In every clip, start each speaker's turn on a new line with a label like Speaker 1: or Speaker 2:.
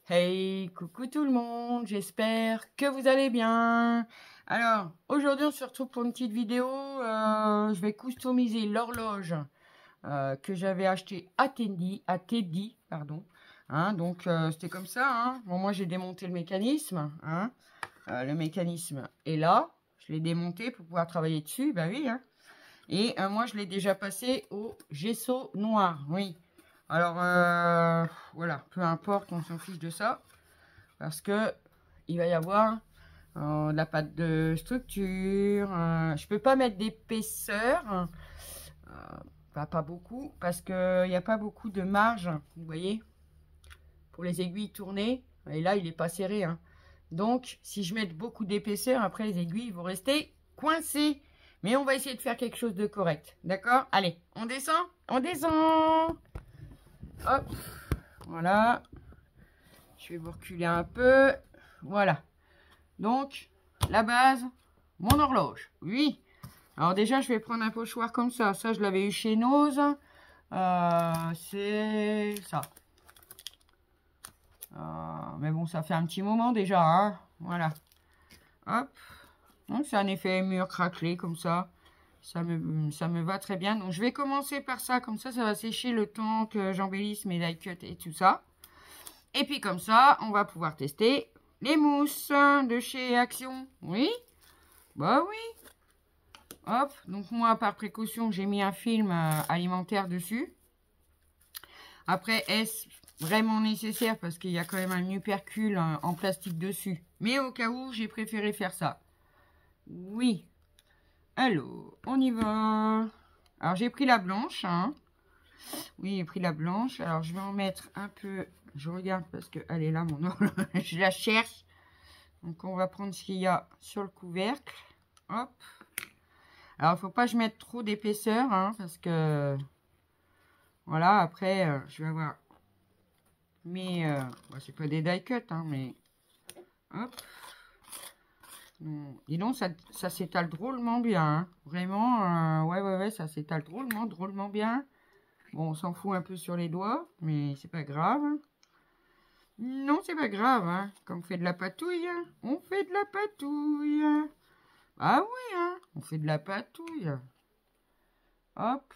Speaker 1: Hey, coucou tout le monde, j'espère que vous allez bien. Alors, aujourd'hui on se retrouve pour une petite vidéo. Je vais customiser l'horloge que j'avais acheté à Teddy, pardon. Hein, donc c'était comme ça. Hein. Bon, moi j'ai démonté le mécanisme. Hein. Le mécanisme est là. Je l'ai démonté pour pouvoir travailler dessus. Bah oui. Hein. Et moi je l'ai déjà passé au gesso noir. Oui. Alors voilà, peu importe, on s'en fiche de ça. Parce que il va y avoir de la pâte de structure. Je peux pas mettre d'épaisseur. Pas beaucoup. Parce qu'il n'y a pas beaucoup de marge. Vous voyez. Pour les aiguilles tournées. Et là, il n'est pas serré. Hein. Donc, si je mets beaucoup d'épaisseur, après les aiguilles vont rester coincées. Mais on va essayer de faire quelque chose de correct. D'accord? Allez, on descend? On descend! Hop! Voilà. Je vais vous reculer un peu. Voilà. Donc, la base, mon horloge. Oui. Alors déjà, je vais prendre un pochoir comme ça. Ça, je l'avais eu chez Nose. C'est ça. Mais bon, ça fait un petit moment déjà. Hein. Voilà. Hop. Donc, c'est un effet mur craquelé comme ça. Ça me va très bien. Donc, je vais commencer par ça. Comme ça va sécher le temps que j'embellisse mes die cuts et tout ça. Et puis, comme ça, on va pouvoir tester les mousses de chez Action. Oui. Bah oui. Hop. Donc, moi, par précaution, j'ai mis un film alimentaire dessus. Après, est-ce vraiment nécessaire parce qu'il y a quand même un uppercule en plastique dessus. Mais au cas où, j'ai préféré faire ça. Oui. Alors, on y va. Alors, j'ai pris la blanche. Hein. Oui, j'ai pris la blanche. Alors, je vais en mettre un peu. Je regarde parce qu'elle est là, mon horloge. Je la cherche. Donc, on va prendre ce qu'il y a sur le couvercle. Hop. Alors, il ne faut pas que je mette trop d'épaisseur. Hein, parce que... Voilà, après, je vais avoir... Mais, bon, c'est pas des die cut, hein, mais... Hop. Dis donc, ça s'étale drôlement bien. Hein. Vraiment, ouais, ça s'étale drôlement bien. Bon, on s'en fout un peu sur les doigts, mais c'est pas grave. Non, c'est pas grave, hein. Quand on fait de la patouille, on fait de la patouille. Ah oui, hein, on fait de la patouille. Hop.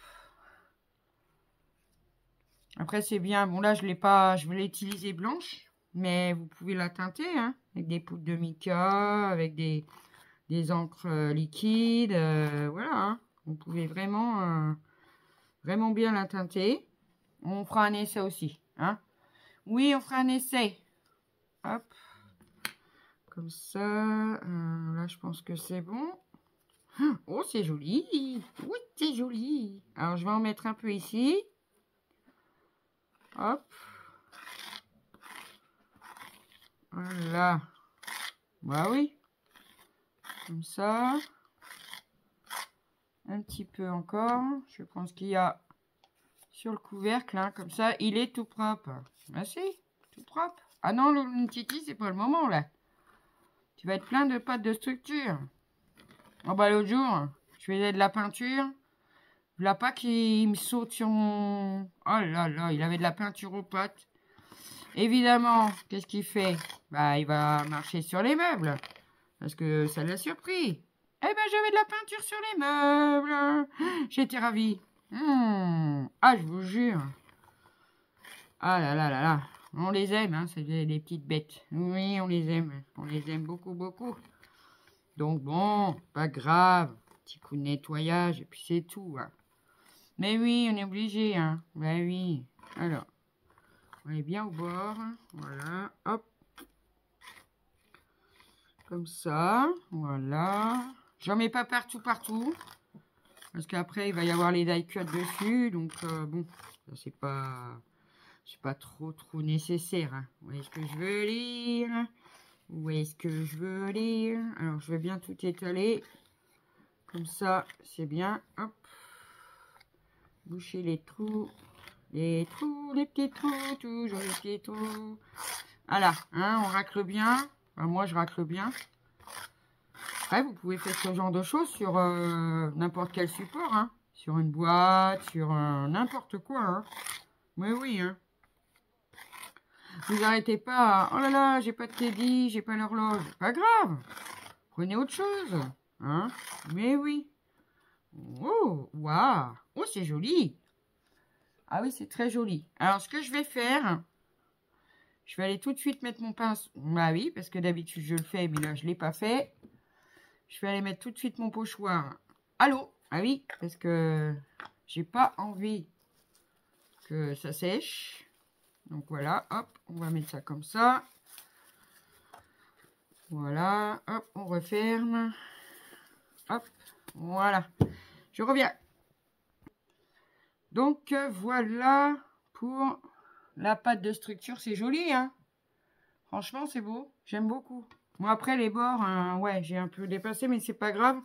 Speaker 1: Après, c'est bien. Bon, là, je l'ai utilisée blanche. Mais vous pouvez la teinter, hein, avec des poudres de mica, avec des encres liquides. Voilà, hein. Vous pouvez vraiment bien la teinter. On fera un essai aussi, hein. Oui, on fera un essai. Hop. Comme ça. Là, je pense que c'est bon. Oh, c'est joli. Oui, c'est joli. Alors, je vais en mettre un peu ici. Hop. Voilà. Bah oui. Comme ça. Un petit peu encore. Je prends ce qu'il y a sur le couvercle. Hein. Comme ça, il est tout propre. Ah si, tout propre. Ah non, le titi, c'est pas le moment, là. Tu vas être plein de pâtes de structure. Oh bah l'autre jour, je faisais de la peinture. Voilà pas qu'il me saute sur mon... Oh là là, il avait de la peinture aux pâtes. Évidemment, qu'est-ce qu'il fait? Bah, il va marcher sur les meubles. Parce que ça l'a surpris. Eh ben, j'avais de la peinture sur les meubles. J'étais ravie. Ah, je vous jure. Ah là là là là. On les aime, hein, c'est des petites bêtes. Oui, on les aime. On les aime beaucoup, beaucoup. Donc bon, pas grave. Petit coup de nettoyage et puis c'est tout. Hein. Mais oui, on est obligé. Hein. Ben oui. Alors, on est bien au bord. Voilà. Hop. Comme ça. Voilà. J'en mets pas partout. Parce qu'après, il va y avoir les die cuts dessus. Donc, bon, c'est pas trop nécessaire. Hein. Vous voyez ce que je veux lire? Où est-ce que je veux lire? Alors, je vais bien tout étaler. Comme ça, c'est bien. Hop. Boucher les trous. Les petits trous, toujours les petits trous. Voilà, hein, on racle bien. Enfin, moi, je racle bien. Après, vous pouvez faire ce genre de choses sur n'importe quel support. Hein. Sur une boîte, sur n'importe quoi. Hein. Mais oui, hein. Vous arrêtez pas. Oh là là, j'ai pas de teddy, j'ai pas l'horloge. Pas grave. Prenez autre chose. Hein? Mais oui. Oh, waouh. Oh, c'est joli. Ah oui, c'est très joli. Alors, ce que je vais faire, je vais aller tout de suite mettre mon pinceau. Bah oui, parce que d'habitude, je le fais, mais là, je ne l'ai pas fait. Je vais aller mettre tout de suite mon pochoir à l'eau. Ah oui, parce que j'ai pas envie que ça sèche. Donc voilà, hop, on va mettre ça comme ça. Voilà, hop, on referme. Hop, voilà. Je reviens. Donc voilà pour la pâte de structure. C'est joli, hein. Franchement, c'est beau. J'aime beaucoup. Bon, après, les bords, ouais, j'ai un peu dépassé, mais c'est pas grave.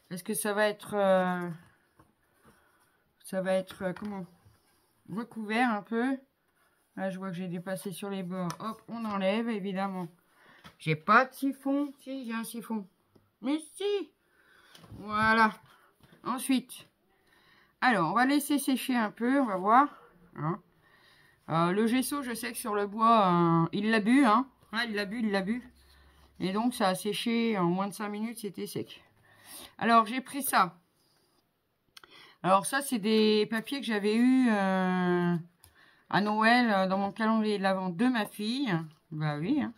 Speaker 1: Parce que ça va être... comment, recouvert un peu. Là, je vois que j'ai dépassé sur les bords. Hop, on enlève, évidemment. J'ai pas de siphon. Si, j'ai un siphon. Mais si. Voilà. Ensuite, alors, on va laisser sécher un peu. On va voir. Hein. Le gesso, je sais que sur le bois, il l'a bu. Hein. Ouais, il l'a bu. Et donc, ça a séché en moins de 5 minutes. C'était sec. Alors, j'ai pris ça. Alors, ça, c'est des papiers que j'avais eu à Noël dans mon calendrier de l'Avent de ma fille. Bah oui. Hein.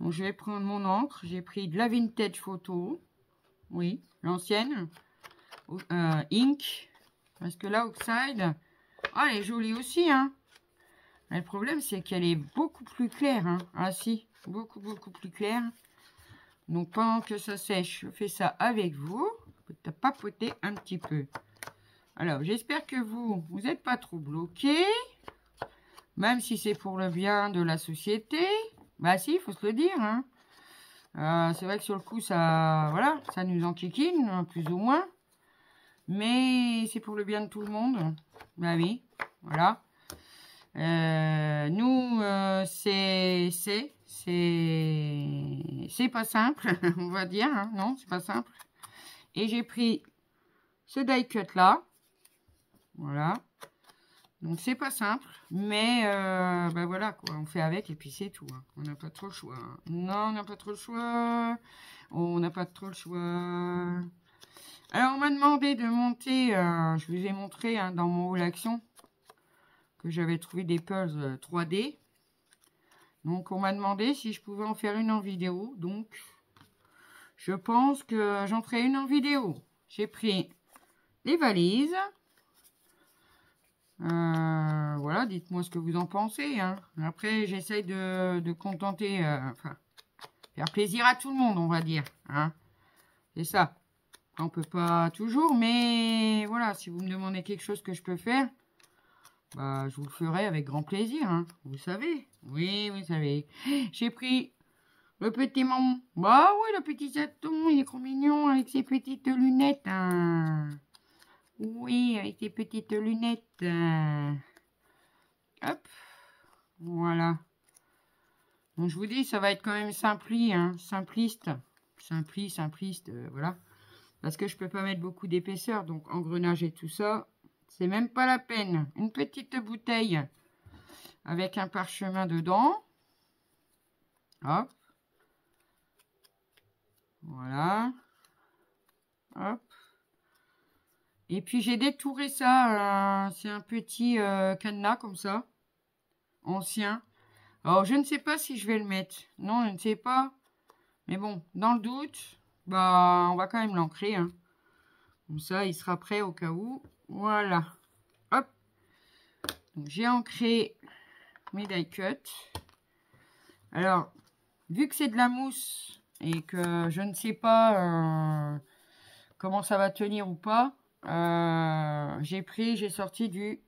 Speaker 1: Donc, je vais prendre mon encre. J'ai pris de la Vintage Photo. Oui, l'ancienne. Ink. Parce que là, Oxide, elle est jolie aussi. Hein. Mais le problème, c'est qu'elle est beaucoup plus claire. Hein. Ah si, beaucoup plus claire. Donc, pendant que ça sèche, je fais ça avec vous. Pour papoter un petit peu. Alors, j'espère que vous n'êtes pas trop bloqués. Même si c'est pour le bien de la société. Bah si, il faut se le dire. Hein. C'est vrai que sur le coup, ça, voilà, ça nous enquiquine, plus ou moins. Mais c'est pour le bien de tout le monde. Bah oui, voilà. Nous, c'est pas simple, on va dire. Hein. Non, c'est pas simple. Et j'ai pris ce die cut là. Voilà. Donc c'est pas simple, mais ben voilà quoi, on fait avec et puis c'est tout. Hein. On n'a pas trop le choix. Hein. Non, on n'a pas trop le choix. On n'a pas trop le choix. Alors on m'a demandé de monter, je vous ai montré hein, dans mon haul action que j'avais trouvé des puzzles 3D. Donc on m'a demandé si je pouvais en faire une en vidéo. Donc je pense que j'en ferai une en vidéo. J'ai pris les valises. Voilà, dites-moi ce que vous en pensez. Hein. Après, j'essaye de contenter, enfin, faire plaisir à tout le monde, on va dire. Hein. C'est ça. On peut pas toujours, mais voilà, si vous me demandez quelque chose que je peux faire, bah, je vous le ferai avec grand plaisir. Hein. Vous savez. Oui, vous savez. J'ai pris le petit maman. Bah oui, le petit chaton, il est trop mignon avec ses petites lunettes. Hein. Oui, avec ses petites lunettes. Hop. Voilà. Donc, je vous dis, ça va être quand même hein, simpliste. Simpliste, voilà. Parce que je peux pas mettre beaucoup d'épaisseur. Donc, engrenage et tout ça, c'est même pas la peine. Une petite bouteille avec un parchemin dedans. Hop. Voilà. Hop. Et puis j'ai détouré ça, c'est un petit cadenas comme ça, ancien. Alors je ne sais pas si je vais le mettre, non je ne sais pas. Mais bon, dans le doute, bah on va quand même l'ancrer. Hein. Comme ça il sera prêt au cas où. Voilà, hop. J'ai ancré mes die cut. Alors, vu que c'est de la mousse et que je ne sais pas comment ça va tenir ou pas, j'ai sorti du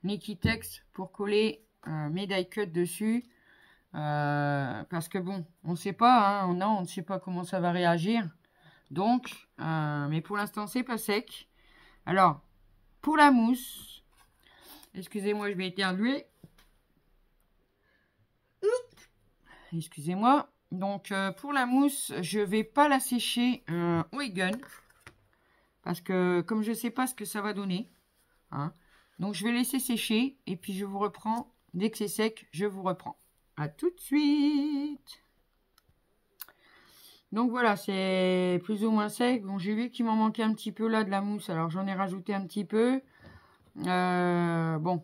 Speaker 1: Nikitex pour coller mes die cut dessus parce que bon on sait pas hein, on ne sait pas comment ça va réagir donc mais pour l'instant c'est pas sec. Alors pour la mousse, excusez-moi, je vais éternuer, excusez-moi. Donc pour la mousse, je vais pas la sécher au Egon. Parce que comme je ne sais pas ce que ça va donner. Hein, donc je vais laisser sécher. Et puis je vous reprends. Dès que c'est sec, je vous reprends. À tout de suite. Donc voilà, c'est plus ou moins sec. Bon, j'ai vu qu'il m'en manquait un petit peu là de la mousse, alors j'en ai rajouté un petit peu. Bon,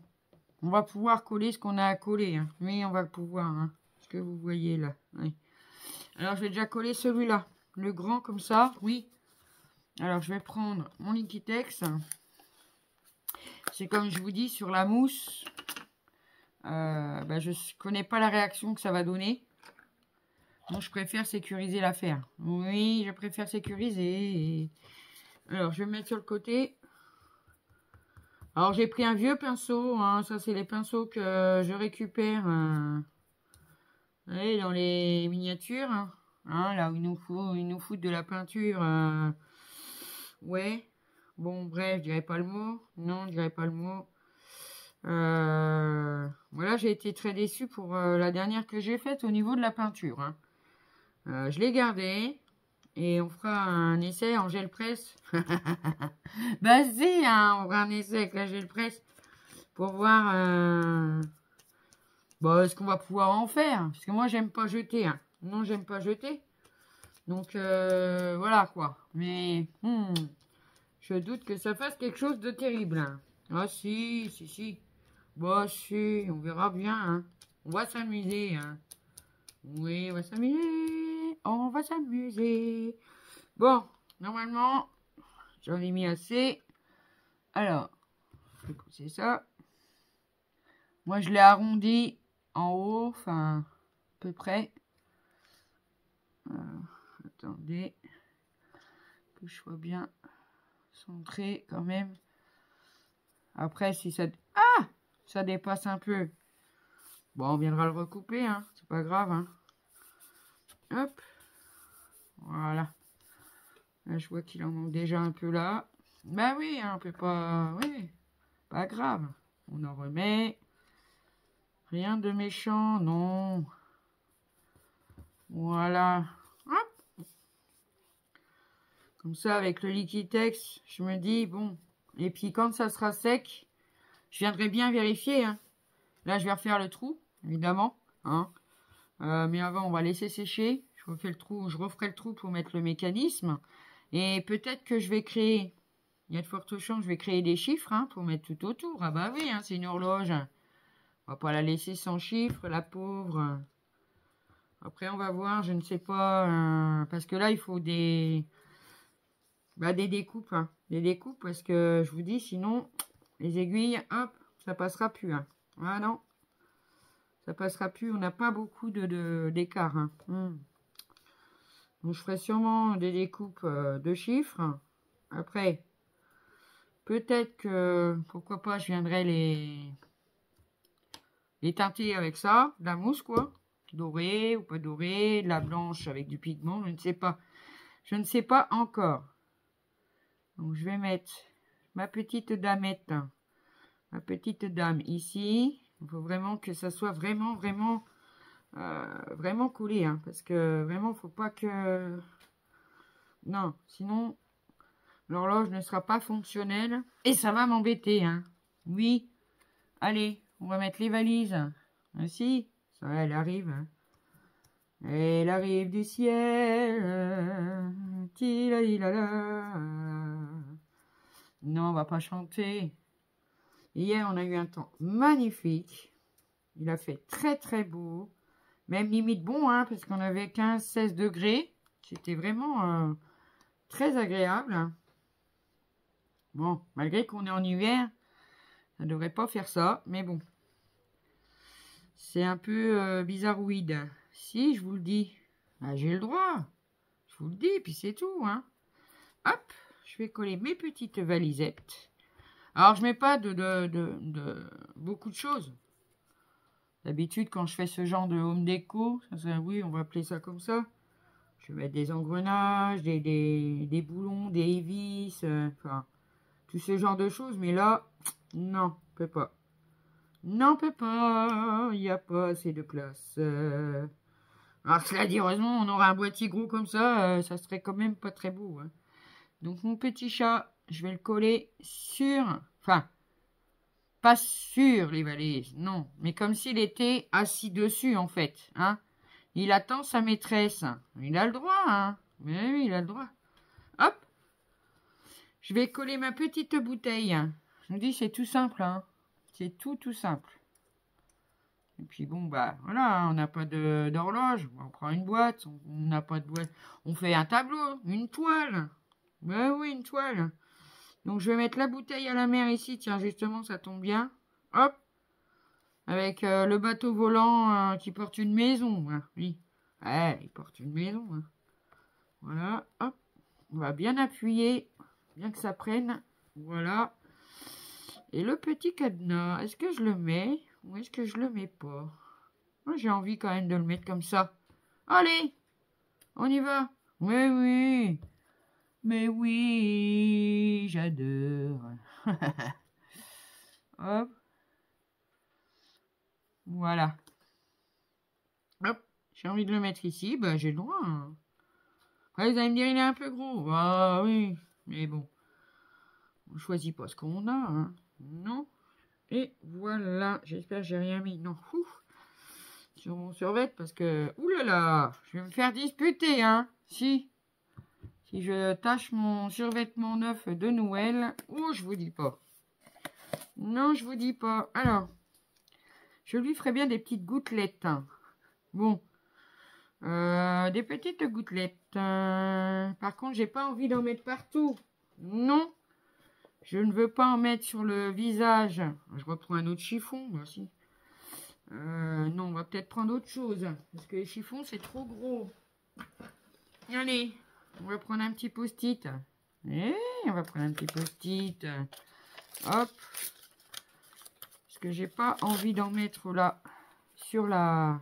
Speaker 1: on va pouvoir coller ce qu'on a à coller. Hein. Oui, on va pouvoir. Hein. Ce que vous voyez là. Oui. Alors, je vais déjà coller celui-là. Le grand comme ça, oui. Alors, je vais prendre mon Liquitex. C'est comme je vous dis, sur la mousse, je ne connais pas la réaction que ça va donner. Donc, je préfère sécuriser l'affaire. Oui, je préfère sécuriser. Alors, je vais mettre sur le côté. Alors, j'ai pris un vieux pinceau. Hein. Ça, c'est les pinceaux que je récupère voyez, dans les miniatures. Hein, là où ils nous foutent de la peinture. Ouais. Bon, bref, je dirais pas le mot. Non, je dirais pas le mot. Voilà, j'ai été très déçue pour la dernière que j'ai faite au niveau de la peinture. Hein. Je l'ai gardée. Et on fera un essai en gel presse. Vas-y, hein, on fera un essai avec la gel presse. Pour voir ce qu'on va pouvoir en faire. Parce que moi, j'aime pas jeter. Hein. Non, j'aime pas jeter. Donc, voilà quoi. Mais, je doute que ça fasse quelque chose de terrible. Hein. Ah, si. Bah, si, on verra bien. Hein. On va s'amuser. Hein. Oui, on va s'amuser. On va s'amuser. Bon, normalement, j'en ai mis assez. Alors, je vais pousser ça. Moi, je l'ai arrondi en haut, enfin, à peu près. Attendez, que je sois bien centré quand même. Après, si ça... Ah! Ça dépasse un peu. Bon, on viendra le recouper, hein. C'est pas grave, hein. Hop. Voilà. Là, je vois qu'il en manque déjà un peu là. Ben oui, hein, on peut pas... Oui, pas grave. On en remet. Rien de méchant, non. Voilà. Hop. Comme ça, avec le Liquitex, je me dis, bon. Et puis, quand ça sera sec, je viendrai bien vérifier. Hein. Là, je vais refaire le trou, évidemment. Hein. Mais avant, on va laisser sécher. Je referai le trou pour mettre le mécanisme. Et peut-être que je vais créer... Il y a de fortes chances que je vais créer des chiffres hein, pour mettre tout autour. Ah bah oui, hein, c'est une horloge. On va pas la laisser sans chiffres, la pauvre. Après, on va voir, je ne sais pas. Parce que là, il faut des découpes. Hein, des découpes, parce que je vous dis, sinon, les aiguilles, hop, ça passera plus. Hein. Ah non, ça passera plus. On n'a pas beaucoup d'écart. Hein. Donc, je ferai sûrement des découpes de chiffres. Après, peut-être que, pourquoi pas, je viendrai les teinter avec ça, de la mousse, quoi. Dorée ou pas dorée, de la blanche avec du pigment, je ne sais pas. Je ne sais pas encore. Donc, je vais mettre ma petite damette, ma petite dame ici. Il faut vraiment que ça soit vraiment collé, hein, parce que vraiment, il ne faut pas que... Non, sinon, l'horloge ne sera pas fonctionnelle et ça va m'embêter, hein. Oui, allez, on va mettre les valises. Ainsi, ça, elle arrive. Hein. Elle arrive du ciel. Non, on va pas chanter. Hier, on a eu un temps magnifique. Il a fait très beau. Même limite bon, hein, parce qu'on avait 15-16 degrés. C'était vraiment très agréable. Bon, malgré qu'on est en hiver, ça ne devrait pas faire ça. Mais bon, c'est un peu bizarroïde. Si, je vous le dis. Ah, j'ai le droit. Je vous le dis, puis c'est tout. Hein. Hop, je vais coller mes petites valisettes. Alors, je mets pas beaucoup de choses. D'habitude, quand je fais ce genre de home déco, oui, on va appeler ça comme ça. Je vais mettre des engrenages, des boulons, des vis, enfin, tout ce genre de choses. Mais là, non, on peut pas. Non, on peut pas. Il n'y a pas assez de place. Alors, cela dit, heureusement, on aura un boîtier gros comme ça, ça serait quand même pas très beau. Hein. Donc, mon petit chat, je vais le coller sur... Enfin, pas sur les valises, non. Mais comme s'il était assis dessus, en fait. Hein. Il attend sa maîtresse. Il a le droit, hein. Mais oui, il a le droit. Hop. Je vais coller ma petite bouteille. Je vous dis, c'est tout simple, hein. C'est tout simple. Et puis bon, bah voilà, on n'a pas d'horloge. On prend une boîte. On n'a pas de boîte. On fait un tableau, une toile. Ben oui, une toile. Donc je vais mettre la bouteille à la mer ici. Tiens, justement, ça tombe bien. Hop. Avec le bateau volant qui porte une maison. Hein. Oui. Ouais, il porte une maison. Hein. Voilà. Hop. On va bien appuyer. Bien que ça prenne. Voilà. Et le petit cadenas, est-ce que je le mets ou est-ce que je le mets pas? Moi, j'ai envie quand même de le mettre comme ça. Allez, on y va. Mais oui. Mais oui, j'adore. Hop. Voilà. Hop. J'ai envie de le mettre ici. Bah, j'ai le droit. Hein. Après, vous allez me dire, il est un peu gros. Ah oui. Mais bon. On choisit pas ce qu'on a. Hein. Non. Et voilà. J'espère que j'ai rien mis. Non. Ouf. Sur mon survêt parce que... Ouh là là. Je vais me faire disputer. Hein. Si je tâche mon survêtement neuf de Noël. Oh, je vous dis pas. Non, je vous dis pas. Alors. Je lui ferai bien des petites gouttelettes. Bon. Des petites gouttelettes. Par contre, j'ai pas envie d'en mettre partout. Non. Je ne veux pas en mettre sur le visage. Je reprends un autre chiffon. Voici. Non, on va peut-être prendre autre chose. Parce que les chiffons, c'est trop gros. Allez. On va prendre un petit post-it. On va prendre un petit post-it. Hop. Parce que j'ai pas envie d'en mettre là. Sur la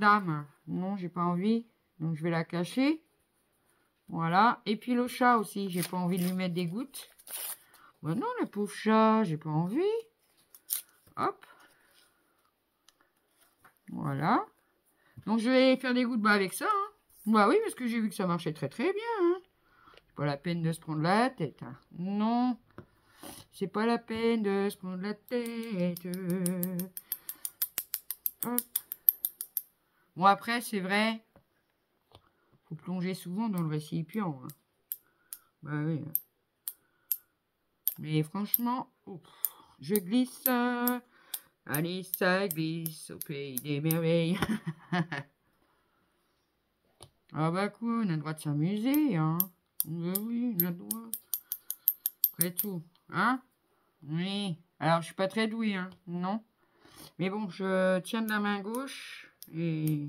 Speaker 1: dame. Non, j'ai pas envie. Donc, je vais la cacher. Voilà. Et puis, le chat aussi. J'ai pas envie de lui mettre des gouttes. Ben non, le pauvre chat. J'ai pas envie. Hop. Voilà. Donc, je vais faire des gouttes avec ça. Hein. Bah oui, parce que j'ai vu que ça marchait très bien. Hein. C'est pas la peine de se prendre la tête. Hein. Non. C'est pas la peine de se prendre la tête. Hop. Bon, après, c'est vrai. Faut plonger souvent dans le récipient. Hein. Bah oui. Mais franchement, je glisse. Allez, ça glisse au pays des merveilles. Ah bah quoi, on a le droit de s'amuser, hein. Bah oui, on a le droit. Après tout, hein. Oui. Alors, je suis pas très douée, hein. Non. Mais bon, je tiens de la main gauche. Et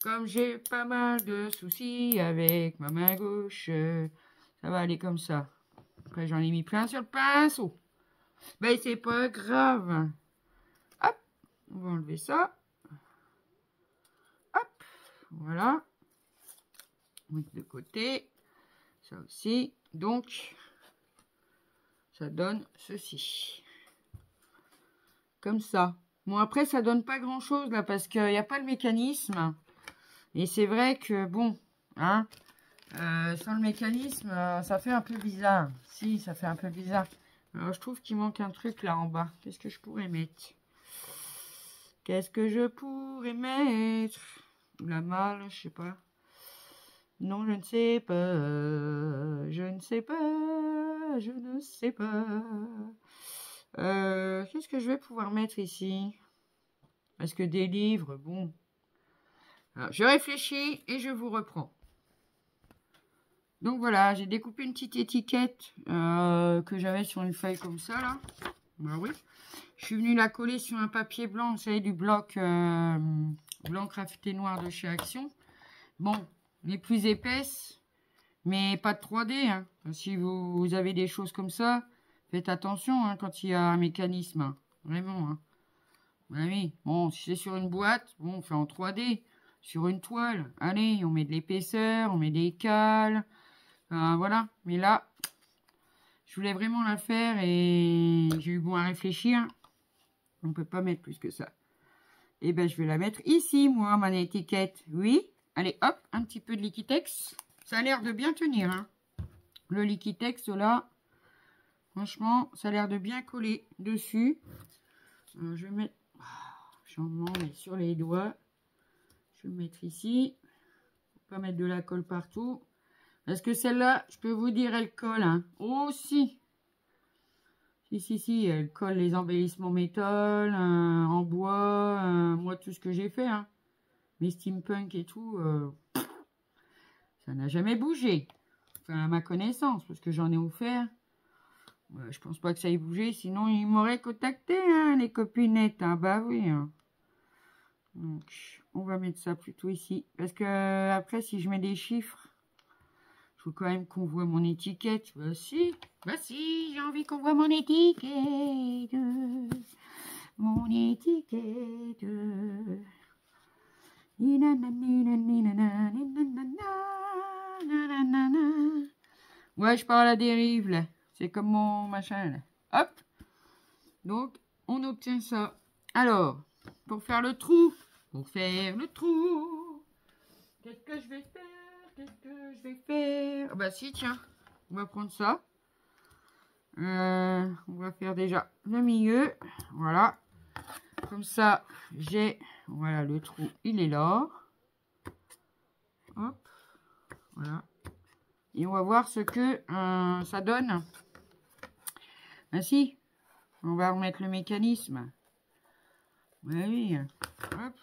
Speaker 1: comme j'ai pas mal de soucis avec ma main gauche, ça va aller comme ça. Après, j'en ai mis plein sur le pinceau. Ben, c'est pas grave. Hop. On va enlever ça. Hop. Voilà. De côté, ça aussi, donc ça donne ceci, comme ça. Bon, après ça donne pas grand chose là parce qu'il n'y a pas le mécanisme, et c'est vrai que bon, hein, sans le mécanisme, ça fait un peu bizarre. Si, ça fait un peu bizarre. Alors je trouve qu'il manque un truc là en bas. Qu'est-ce que je pourrais mettre? Qu'est-ce que je pourrais mettre? La malle, je sais pas. Non, je ne sais pas, je ne sais pas, je ne sais pas. Qu'est-ce que je vais pouvoir mettre ici? Est-ce que des livres, bon. Alors, je réfléchis et je vous reprends. Donc voilà, j'ai découpé une petite étiquette que j'avais sur une feuille comme ça, là. Bah oui. Je suis venue la coller sur un papier blanc, vous savez, du bloc blanc crafté noir de chez Action. Bon. Les plus épaisses, mais pas de 3D. Hein. Si vous avez des choses comme ça, faites attention hein, quand il y a un mécanisme. Hein. Vraiment. Hein. Ben oui. Bon, si c'est sur une boîte, bon, on fait en 3D. Sur une toile, allez, on met de l'épaisseur, on met des cales. Voilà. Mais là, je voulais vraiment la faire et j'ai eu bon à réfléchir. On ne peut pas mettre plus que ça. Et ben, je vais la mettre ici, moi, mon étiquette. Oui. Allez, hop, un petit peu de Liquitex. Ça a l'air de bien tenir. Hein. Le Liquitex, là, Franchement, ça a l'air de bien coller dessus. Je vais mettre... J'en mets sur les doigts. Je vais le mettre ici. Faut pas mettre de la colle partout. Parce que celle-là, je peux vous dire, elle colle. Hein. Oh, si. Si, elle colle les embellissements métal, en bois, moi, tout ce que j'ai fait. Hein. Mais steampunk et tout, ça n'a jamais bougé. Enfin, à ma connaissance, parce que j'en ai offert. Je pense pas que ça ait bougé, sinon ils m'auraient contacté, hein, les copinettes. Hein. Bah oui. Hein. Donc, on va mettre ça plutôt ici. Parce que après, si je mets des chiffres, il faut quand même qu'on voit mon étiquette. Bah si, j'ai envie qu'on voit mon étiquette. Mon étiquette. Ouais, je pars à la dérive, là. C'est comme mon machin, là. Hop. Donc, on obtient ça. Alors, pour faire le trou, qu'est-ce que je vais faire? Bah si, tiens, on va prendre ça. On va faire déjà le milieu. Voilà. Comme ça, j'ai... Voilà, le trou, il est là. Hop. Voilà. Et on va voir ce que ça donne. Ainsi, on va remettre le mécanisme. Ouais, oui. Hop.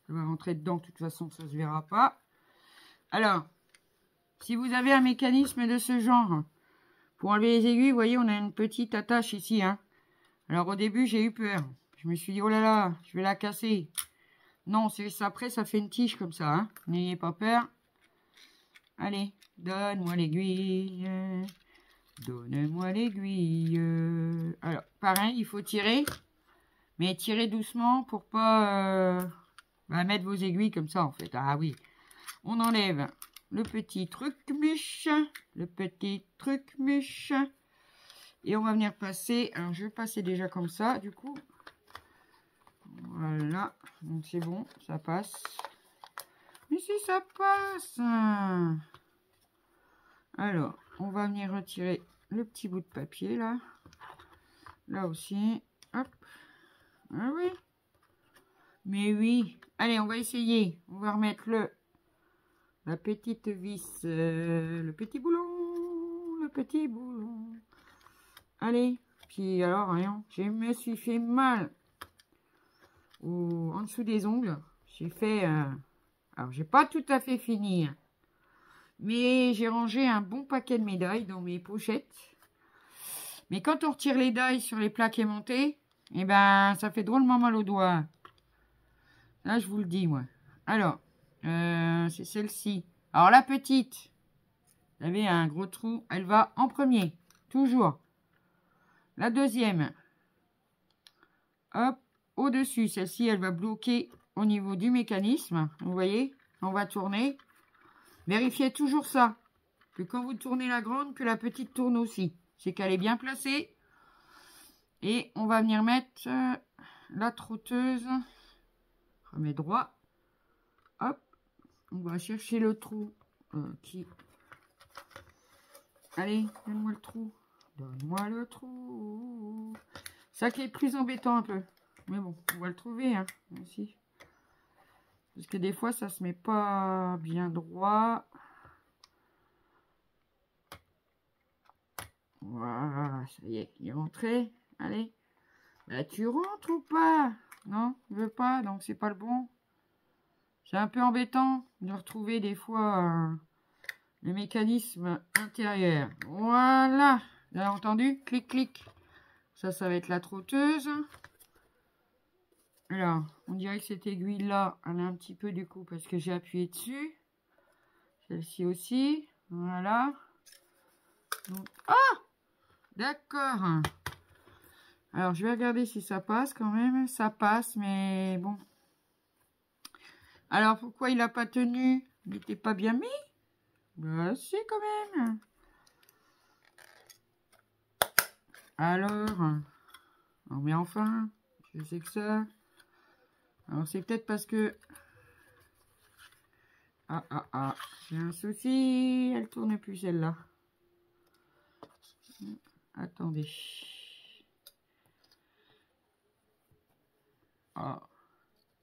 Speaker 1: Je vais rentrer dedans, de toute façon, ça ne se verra pas. Alors, si vous avez un mécanisme de ce genre, pour enlever les aiguilles, vous voyez, on a une petite attache ici. Hein. Alors, au début, j'ai eu peur. Je me suis dit, oh là là, je vais la casser. Non, c'est ça. Après, ça fait une tige comme ça. Hein. N'ayez pas peur. Allez, donne-moi l'aiguille. Donne-moi l'aiguille. Alors, pareil, il faut tirer. Mais tirez doucement pour pas mettre vos aiguilles comme ça, en fait. Ah oui. On enlève le petit truc mûche. Et on va venir passer. Alors, je vais passer déjà comme ça, du coup. Voilà. Donc, c'est bon, ça passe. Mais si ça passe. Alors, on va venir retirer le petit bout de papier, là. Là aussi. Hop. Ah oui. Mais oui. Allez, on va essayer. On va remettre la petite vis. Le petit boulon. Allez. Puis alors, rien. Je me suis fait mal. En dessous des ongles. J'ai fait... alors, j'ai pas tout à fait fini. Mais j'ai rangé un bon paquet de médailles dans mes pochettes. Mais quand on retire les dailles sur les plaques aimantées, eh ben, ça fait drôlement mal aux doigts. Là, je vous le dis, moi. Alors, c'est celle-ci. Alors, la petite, vous avez un gros trou. Elle va en premier, toujours. La deuxième, hop, au-dessus. Celle-ci, elle va bloquer au niveau du mécanisme. Vous voyez, on va tourner. Vérifiez toujours ça. Que quand vous tournez la grande, que la petite tourne aussi. C'est qu'elle est bien placée. Et on va venir mettre la trotteuse. Remets droit. Hop. On va chercher le trou qui... Allez, donne-moi le trou. Donne-moi le trou. Ça qui est plus embêtant un peu. Mais bon, on va le trouver hein, aussi. Parce que des fois, ça se met pas bien droit. Voilà, ça y est, il est rentré. Allez. Bah, tu rentres ou pas? Non, tu veux pas, donc c'est pas le bon. C'est un peu embêtant de retrouver des fois le mécanisme intérieur. Voilà. Vous avez entendu? Clic, clic. Ça va être la trotteuse. Alors, on dirait que cette aiguille-là, elle a un petit peu du coup parce que j'ai appuyé dessus. Celle-ci aussi. Voilà. Donc, ah! D'accord. Alors, je vais regarder si ça passe quand même. Ça passe, mais bon. Alors, pourquoi il n'a pas tenu? Il n'était pas bien mis? Bah, si, quand même. Alors, non, mais enfin, je sais que ça. Alors, c'est peut-être parce que... j'ai un souci. Elle tourne plus, celle-là. Attendez. Oh.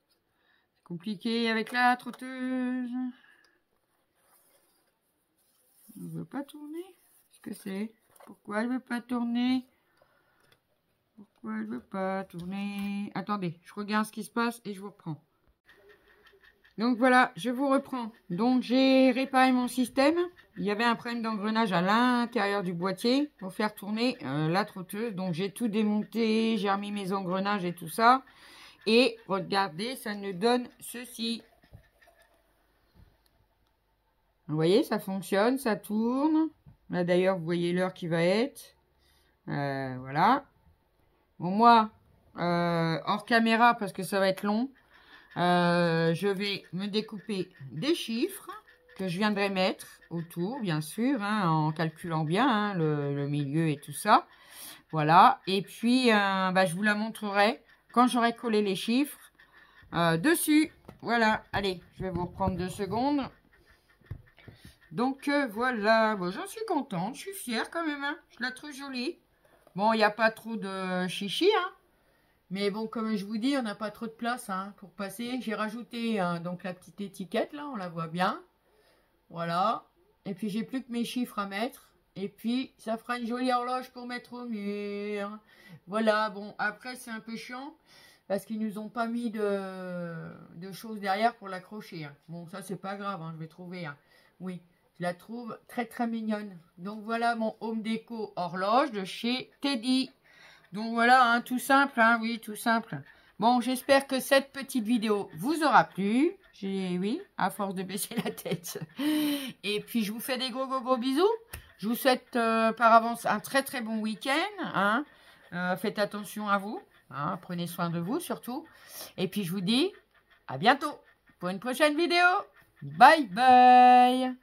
Speaker 1: C'est compliqué avec la trotteuse. Elle ne veut pas tourner. Qu'est-ce que c'est? Pourquoi elle ne veut pas tourner? Pourquoi elle ne veut pas tourner? Attendez, je regarde ce qui se passe et je vous reprends. Donc voilà, je vous reprends. Donc j'ai réparé mon système. Il y avait un problème d'engrenage à l'intérieur du boîtier pour faire tourner la trotteuse. Donc j'ai tout démonté, j'ai remis mes engrenages et tout ça. Et regardez, ça nous donne ceci. Vous voyez, ça fonctionne, ça tourne. Là d'ailleurs, vous voyez l'heure qui va être. Voilà. Bon, moi, hors caméra, parce que ça va être long, je vais me découper des chiffres que je viendrai mettre autour, bien sûr, hein, en calculant bien hein, le milieu et tout ça. Voilà. Et puis, je vous la montrerai quand j'aurai collé les chiffres dessus. Voilà. Allez, je vais vous reprendre 2 secondes. Donc, voilà. Bon, j'en suis contente. Je suis fière quand même. Hein. Je la trouve jolie. Bon, il n'y a pas trop de chichi, hein. Mais bon, comme je vous dis, on n'a pas trop de place hein, pour passer. J'ai rajouté donc la petite étiquette, là, on la voit bien. Voilà. Et puis, j'ai plus que mes chiffres à mettre. Et puis, ça fera une jolie horloge pour mettre au mur. Voilà, bon, après, c'est un peu chiant. Parce qu'ils nous ont pas mis de choses derrière pour l'accrocher. Hein. Bon, ça, c'est pas grave, hein, je vais trouver. Hein. Oui, je la trouve très, très mignonne. Donc, voilà mon Home Déco horloge de chez Teddy. Donc voilà, hein, tout simple, hein, oui, tout simple. Bon, j'espère que cette petite vidéo vous aura plu. Oui, à force de baisser la tête. Et puis, je vous fais des gros, gros, gros bisous. Je vous souhaite par avance un très, très bon week-end. Hein. Faites attention à vous. Hein, prenez soin de vous, surtout. Et puis, je vous dis à bientôt pour une prochaine vidéo. Bye, bye.